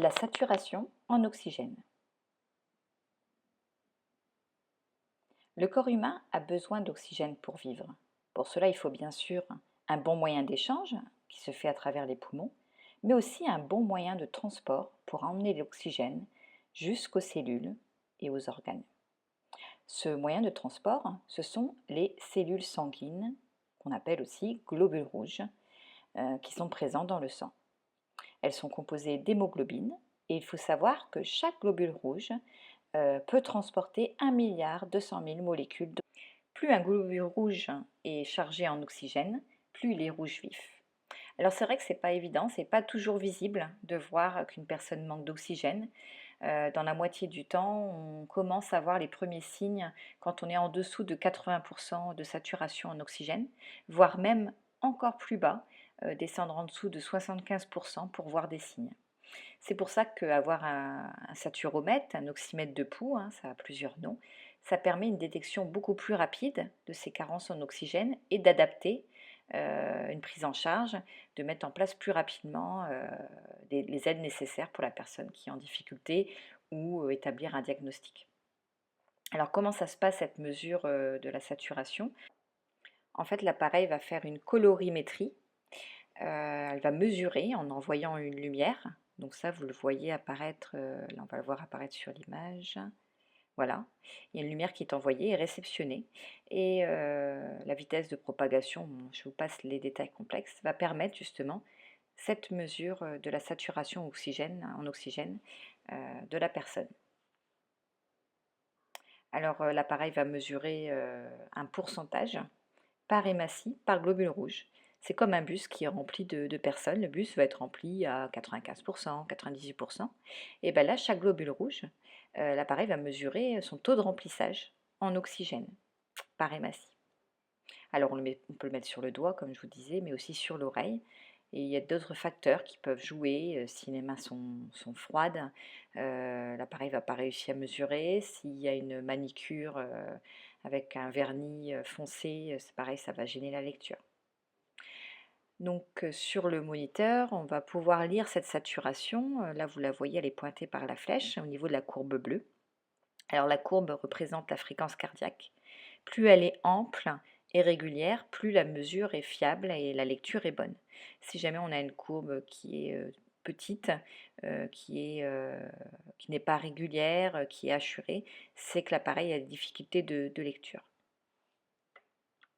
La saturation en oxygène. Le corps humain a besoin d'oxygène pour vivre. Pour cela, il faut bien sûr un bon moyen d'échange qui se fait à travers les poumons, mais aussi un bon moyen de transport pour emmener l'oxygène jusqu'aux cellules et aux organes. Ce moyen de transport, ce sont les cellules sanguines, qu'on appelle aussi globules rouges, qui sont présents dans le sang. Elles sont composées d'hémoglobine et il faut savoir que chaque globule rouge peut transporter 1,2 milliard molécules. Plus un globule rouge est chargé en oxygène, plus il est rouge vif. Alors c'est vrai que c'est pas évident, c'est pas toujours visible de voir qu'une personne manque d'oxygène. Dans la moitié du temps, on commence à voir les premiers signes quand on est en dessous de 80% de saturation en oxygène, voire même encore plus bas, descendre en dessous de 75% pour voir des signes. C'est pour ça qu'avoir un saturomètre, un oxymètre de pouls, ça a plusieurs noms, ça permet une détection beaucoup plus rapide de ces carences en oxygène et d'adapter une prise en charge, de mettre en place plus rapidement les aides nécessaires pour la personne qui est en difficulté ou établir un diagnostic. Alors comment ça se passe cette mesure de la saturation? En fait, l'appareil va faire une colorimétrie. Elle va mesurer en envoyant une lumière. Donc ça, vous le voyez apparaître, là on va le voir apparaître sur l'image. Voilà, il y a une lumière qui est envoyée et réceptionnée. Et la vitesse de propagation, bon, je vous passe les détails complexes, va permettre justement cette mesure de la saturation en oxygène de la personne. Alors l'appareil va mesurer un pourcentage par hématie, par globule rouge. C'est comme un bus qui est rempli de personnes. Le bus va être rempli à 95%, 98%. Et bien là, chaque globule rouge, l'appareil va mesurer son taux de remplissage en oxygène par hématie. Alors on peut le mettre sur le doigt, comme je vous disais, mais aussi sur l'oreille. Et il y a d'autres facteurs qui peuvent jouer. Si les mains sont froides, l'appareil ne va pas réussir à mesurer. S'il y a une manicure avec un vernis foncé, c'est pareil, ça va gêner la lecture. Donc sur le moniteur, on va pouvoir lire cette saturation. Là, vous la voyez, elle est pointée par la flèche au niveau de la courbe bleue. Alors la courbe représente la fréquence cardiaque. Plus elle est ample et régulière, plus la mesure est fiable et la lecture est bonne. Si jamais on a une courbe qui est petite, qui n'est pas régulière, qui est hachurée, c'est que l'appareil a des difficultés de lecture.